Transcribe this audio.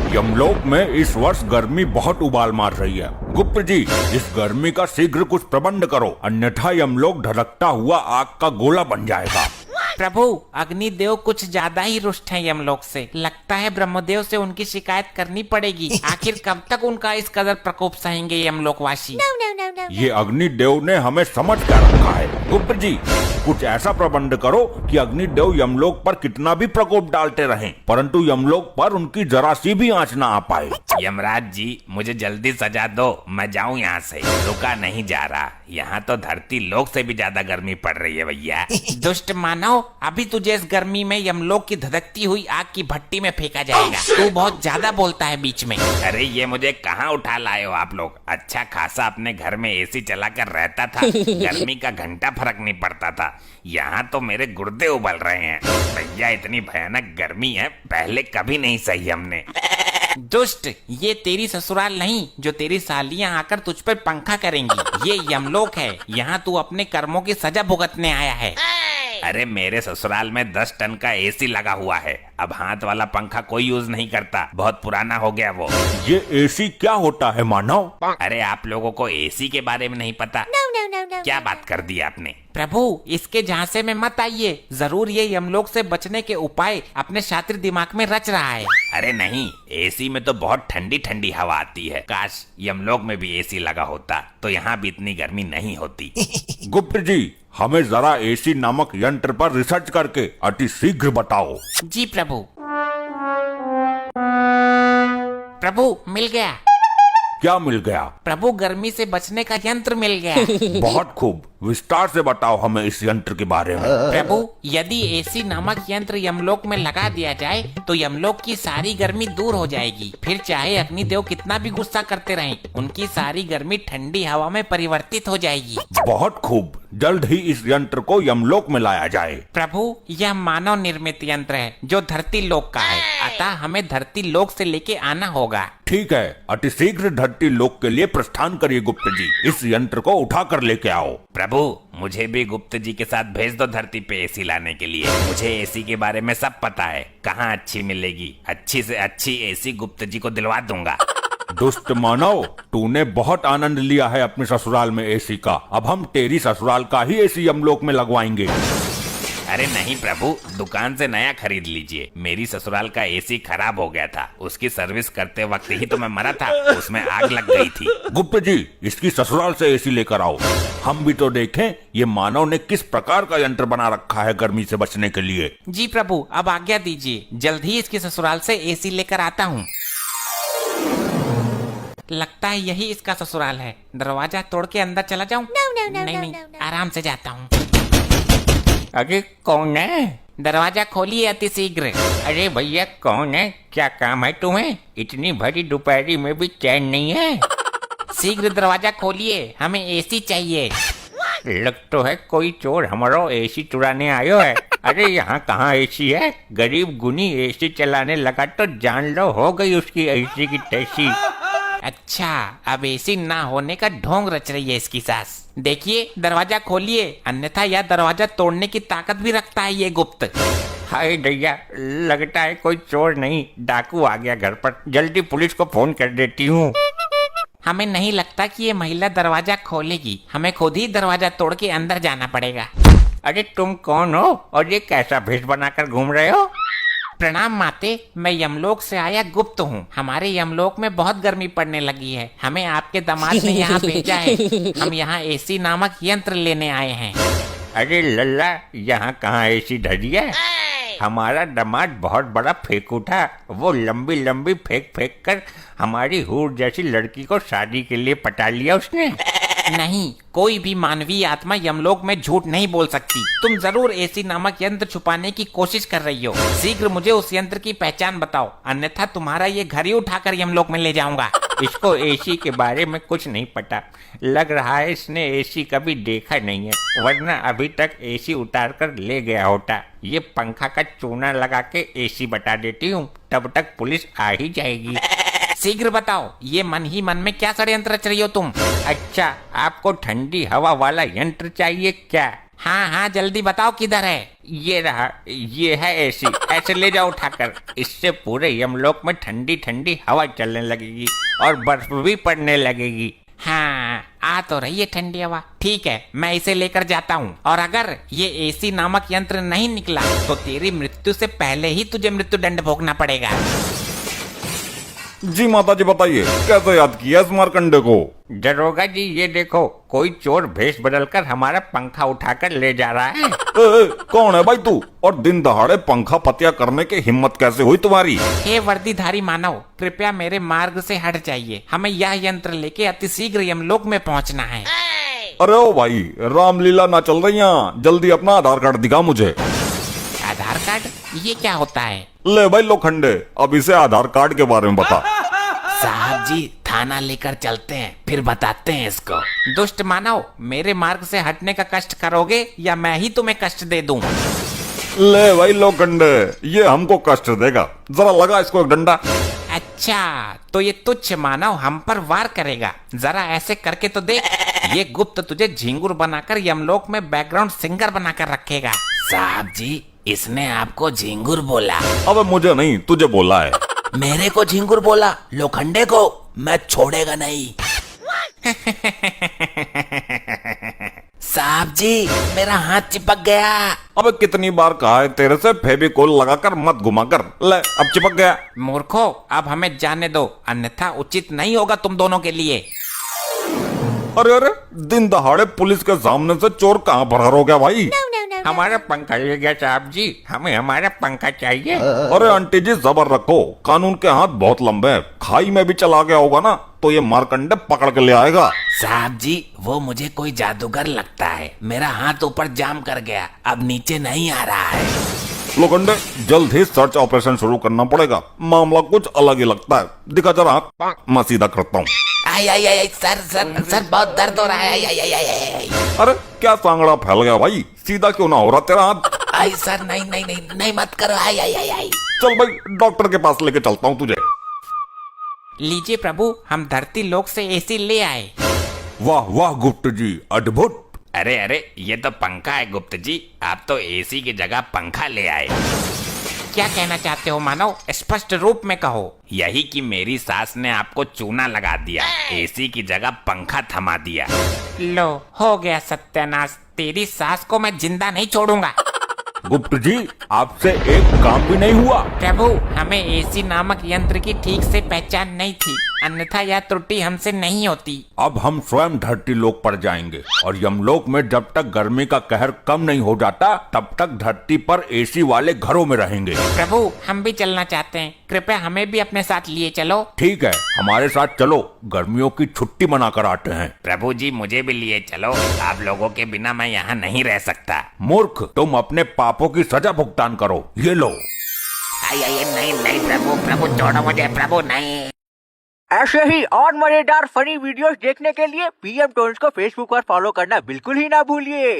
यमलोक में इस वर्ष गर्मी बहुत उबाल मार रही है। गुप्त जी, इस गर्मी का शीघ्र कुछ प्रबंध करो, अन्यथा यमलोक धड़कता हुआ आग का गोला बन जाएगा। प्रभु, अग्निदेव कुछ ज्यादा ही रुष्ट हैं यमलोक से। लगता है ब्रह्मदेव से उनकी शिकायत करनी पड़ेगी। आखिर कब तक उनका इस कदर प्रकोप सहेंगे यमलोकवासी? ये अग्निदेव ने हमें समझ कर रखा है। गुप्त जी, कुछ ऐसा प्रबंध करो कि अग्निदेव यमलोक पर कितना भी प्रकोप डालते रहें, परंतु यमलोक पर उनकी जरा सी भी आंच न आ पाए। यमराज जी, मुझे जल्दी सजा दो, मैं जाऊं यहाँ से। रुका नहीं जा रहा, यहाँ तो धरती लोक से भी ज्यादा गर्मी पड़ रही है भैया। दुष्ट मानव, अभी तुझे इस गर्मी में यमलोक की धधकती हुई आग की भट्टी में फेंका जाएगा। तू बहुत ज्यादा बोलता है बीच में। अरे ये मुझे कहाँ उठा लाए हो आप लोग? अच्छा खासा अपने घर में एसी चला कर रहता था, गर्मी का घंटा फर्क नहीं पड़ता था। यहाँ तो मेरे गुर्दे उबल रहे हैं भैया, इतनी भयानक गर्मी है, पहले कभी नहीं सही हमने। दुष्ट, ये तेरी ससुराल नहीं जो तेरी सालियां आकर तुझ पर पंखा करेंगी। ये यमलोक है, यहाँ तू अपने कर्मों की सजा भुगतने आया है। अरे मेरे ससुराल में 10 टन का एसी लगा हुआ है। अब हाथ वाला पंखा कोई यूज नहीं करता, बहुत पुराना हो गया वो। ये एसी क्या होता है मानव? अरे आप लोगों को एसी के बारे में नहीं पता? क्या बात कर दी आपने? प्रभु, इसके झांसे में मत आइए। जरूर ये यमलोक से बचने के उपाय अपने शातिर दिमाग में रच रहा है। अरे नहीं, एसी में तो बहुत ठंडी ठंडी हवा आती है। काश यमलोक में भी एसी लगा होता तो यहाँ भी इतनी गर्मी नहीं होती। गुप्त जी, हमें जरा एसी नामक यंत्र पर रिसर्च करके अति शीघ्र बताओ। जी प्रभु। प्रभु, मिल गया। क्या मिल गया? प्रभु, गर्मी से बचने का यंत्र मिल गया। बहुत खूब, विस्तार से बताओ हमें इस यंत्र के बारे में। प्रभु, यदि एसी नामक यंत्र यमलोक में लगा दिया जाए तो यमलोक की सारी गर्मी दूर हो जाएगी। फिर चाहे अग्निदेव कितना भी गुस्सा करते रहें, उनकी सारी गर्मी ठंडी हवा में परिवर्तित हो जाएगी। बहुत खूब, जल्द ही इस यंत्र को यमलोक में लाया जाए। प्रभु, यह मानव निर्मित यंत्र है जो धरती लोक का है, अतः हमें धरती लोक से लेके आना होगा। ठीक है, अति शीघ्र धरती लोक के लिए प्रस्थान करिए गुप्त जी। इस यंत्र को उठा कर लेके आओ। प्रभु, मुझे भी गुप्त जी के साथ भेज दो धरती पे एसी लाने के लिए। मुझे एसी के बारे में सब पता है, कहाँ अच्छी मिलेगी। अच्छी से अच्छी एसी गुप्त जी को दिलवा दूंगा। दुष्ट मानव, तूने बहुत आनंद लिया है अपने ससुराल में एसी का। अब हम तेरी ससुराल का ही एसी यमलोक में लगवाएंगे। अरे नहीं प्रभु, दुकान से नया खरीद लीजिए। मेरी ससुराल का एसी खराब हो गया था, उसकी सर्विस करते वक्त ही तो मैं मरा था, उसमें आग लग गई थी। गुप्त जी, इसकी ससुराल से एसी लेकर आओ, हम भी तो देखें ये मानव ने किस प्रकार का यंत्र बना रखा है गर्मी से बचने के लिए। जी प्रभु, अब आज्ञा दीजिए, जल्द ही इसकी ससुराल से एसी लेकर आता हूँ। लगता है यही इसका ससुराल है। दरवाजा तोड़ के अंदर चला जाऊं? नहीं, आराम से जाता हूँ। अरे कौन है? दरवाजा खोलिए अति शीघ्र। अरे भैया कौन है? क्या काम है तुम्हें? इतनी भरी दोपहरी में भी चैन नहीं है? शीघ्र दरवाजा खोलिए, हमें एसी चाहिए। लग तो है कोई चोर हमारा एसी चुराने आयो है। अरे यहाँ कहाँ एसी है? गरीब गुनी एसी चलाने लगा तो जान लो हो गई उसकी एसी की तैसी। अच्छा, अब एसी ना होने का ढोंग रच रही है इसकी सास। देखिए, दरवाजा खोलिए, अन्यथा यह दरवाजा तोड़ने की ताकत भी रखता है ये गुप्त। हाय दैया, लगता है कोई चोर नहीं डाकू आ गया घर पर। जल्दी पुलिस को फोन कर देती हूँ। हमें नहीं लगता कि ये महिला दरवाजा खोलेगी, हमें खुद ही दरवाजा तोड़ के अंदर जाना पड़ेगा। अरे तुम कौन हो और ये कैसा भेष बनाकर घूम रहे हो? प्रणाम माते, मैं यमलोक से आया गुप्त हूँ। हमारे यमलोक में बहुत गर्मी पड़ने लगी है, हमें आपके दामाद ने यहाँ भेजा है। हम यहाँ एसी नामक यंत्र लेने आए हैं। अरे लल्ला, यहाँ कहाँ एसी धरी है? हमारा दामाद बहुत बड़ा फेंकू था, वो लंबी लंबी फेंक फेंक कर हमारी हूर जैसी लड़की को शादी के लिए पटा लिया उसने। नहीं, कोई भी मानवीय आत्मा यमलोक में झूठ नहीं बोल सकती। तुम जरूर एसी नामक यंत्र छुपाने की कोशिश कर रही हो। शीघ्र मुझे उस यंत्र की पहचान बताओ, अन्यथा तुम्हारा ये घर ही उठाकर यमलोक में ले जाऊंगा। इसको एसी के बारे में कुछ नहीं पता, लग रहा है इसने एसी कभी देखा नहीं है, वरना अभी तक एसी उतार कर ले गया होता। ये पंखा का चूना लगा के एसी बता देती हूँ, तब तक पुलिस आ ही जाएगी। शीघ्र बताओ, ये मन ही मन में क्या षड्यंत्र रच रही हो तुम? अच्छा, आपको ठंडी हवा वाला यंत्र चाहिए क्या? हाँ हाँ, जल्दी बताओ किधर है। ये रहा, ये है एसी। ऐसे ले जाओ उठाकर। इससे पूरे यमलोक में ठंडी ठंडी हवा चलने लगेगी और बर्फ भी पड़ने लगेगी। हाँ, आ तो रही है ठंडी हवा। ठीक है, मैं इसे लेकर जाता हूँ, और अगर ये एसी नामक यंत्र नहीं निकला तो तेरी मृत्यु से पहले ही तुझे मृत्यु दंड भोगना पड़ेगा। जी माता जी बताइए, कैसे याद किया इस मार्कंडे को? दरोगा जी, ये देखो, कोई चोर भेष बदलकर हमारा पंखा उठाकर ले जा रहा है। कौन है भाई तू, और दिन दहाड़े पंखा पतिया करने की हिम्मत कैसे हुई तुम्हारी? हे वर्दीधारी मानव, कृपया मेरे मार्ग से हट जाइए। हमें यह यंत्र लेके अतिशीघ्र यमलोक में पहुंचना है। अरे ओ भाई, रामलीला ना चल रही यहाँ, जल्दी अपना आधार कार्ड दिखा मुझे। आधार कार्ड? ये क्या होता है? ले भाई लोखंडे, अब इसे आधार कार्ड के बारे में बता। साहब जी, थाना लेकर चलते हैं, फिर बताते हैं इसको। दुष्ट मानव, मेरे मार्ग से हटने का कष्ट करोगे या मैं ही तुम्हें कष्ट दे दूं? ले भाई लोखंडे, ये हमको कष्ट देगा, जरा लगा इसको एक डंडा। अच्छा, तो ये तुच्छ मानव हम पर वार करेगा। जरा ऐसे करके तो देख। ये गुप्त तुझे झिंगुर बनाकर यमलोक में बैकग्राउंड सिंगर बनाकर रखेगा। साहब जी, इसने आपको झिंगुर बोला? अबे मुझे नहीं, तुझे बोला है। मेरे को झिंगुर बोला? लोखंडे को मैं छोड़ेगा नहीं। साहब जी, मेरा हाथ चिपक गया। अबे कितनी बार कहा है तेरे से, फेविकोल लगाकर मत घुमा कर। ले, अब चिपक गया। मूर्खो, अब हमें जाने दो, अन्यथा उचित नहीं होगा तुम दोनों के लिए। अरे अरे, दिन दहाड़े पुलिस के सामने से चोर कहाँ फरार हो गया भाई? हमारा पंखा ले गया साहब जी, हमें हमारा पंखा चाहिए। अरे आंटी जी, जबर रखो, कानून के हाथ बहुत लंबे हैं। खाई में भी चला गया होगा ना, तो ये मार्कंडे पकड़ के ले आएगा। साहब जी, वो मुझे कोई जादूगर लगता है। मेरा हाथ ऊपर जाम कर गया, अब नीचे नहीं आ रहा है। लोखंडे, जल्द ही सर्च ऑपरेशन शुरू करना पड़ेगा, मामला कुछ अलग ही लगता है। दिखा जरा हाथ, मैं सीधा करता हूँ। आई आई आई, सर बहुत दर्द हो रहा है। आई आई आई आई आई। अरे क्या सांगड़ा फैल गया भाई, सीधा क्यों ना हो रहा तेरा हाथ? आई सर, नहीं नहीं नहीं नहीं, मत करो। आई आई आई आई। चल भाई, डॉक्टर के पास लेके चलता हूँ तुझे। लीजिए प्रभु, हम धरती लोक से एसी ले आए। वाह वाह गुप्त जी, अद्भुत। अरे अरे, ये तो पंखा है गुप्त जी, आप तो एसी की जगह पंखा ले आए। क्या कहना चाहते हो मानव? स्पष्ट रूप में कहो। यही कि मेरी सास ने आपको चूना लगा दिया, एसी की जगह पंखा थमा दिया। लो, हो गया सत्यानाश। तेरी सास को मैं जिंदा नहीं छोड़ूंगा। गुप्त जी, आपसे एक काम भी नहीं हुआ। प्रभु, हमें एसी नामक यंत्र की ठीक से पहचान नहीं थी, अन्यथा यह त्रुटि हमसे नहीं होती। अब हम स्वयं धरती लोक पर जाएंगे, और यमलोक में जब तक गर्मी का कहर कम नहीं हो जाता, तब तक धरती पर एसी वाले घरों में रहेंगे। प्रभु, हम भी चलना चाहते हैं, कृपया हमें भी अपने साथ लिए चलो। ठीक है, हमारे साथ चलो, गर्मियों की छुट्टी मनाकर आते हैं। प्रभु जी, मुझे भी लिए चलो, आप लोगों के बिना मैं यहाँ नहीं रह सकता। मूर्ख, तुम अपने पापों की सजा भुगतान करो, ये लो। आई आई, नहीं नहीं प्रभु, प्रभु छोड़ो मुझे, प्रभु नहीं। ऐसे ही और मजेदार फनी वीडियोस देखने के लिए पीएम टोन्स को फेसबुक पर फॉलो करना बिल्कुल ही ना भूलिए।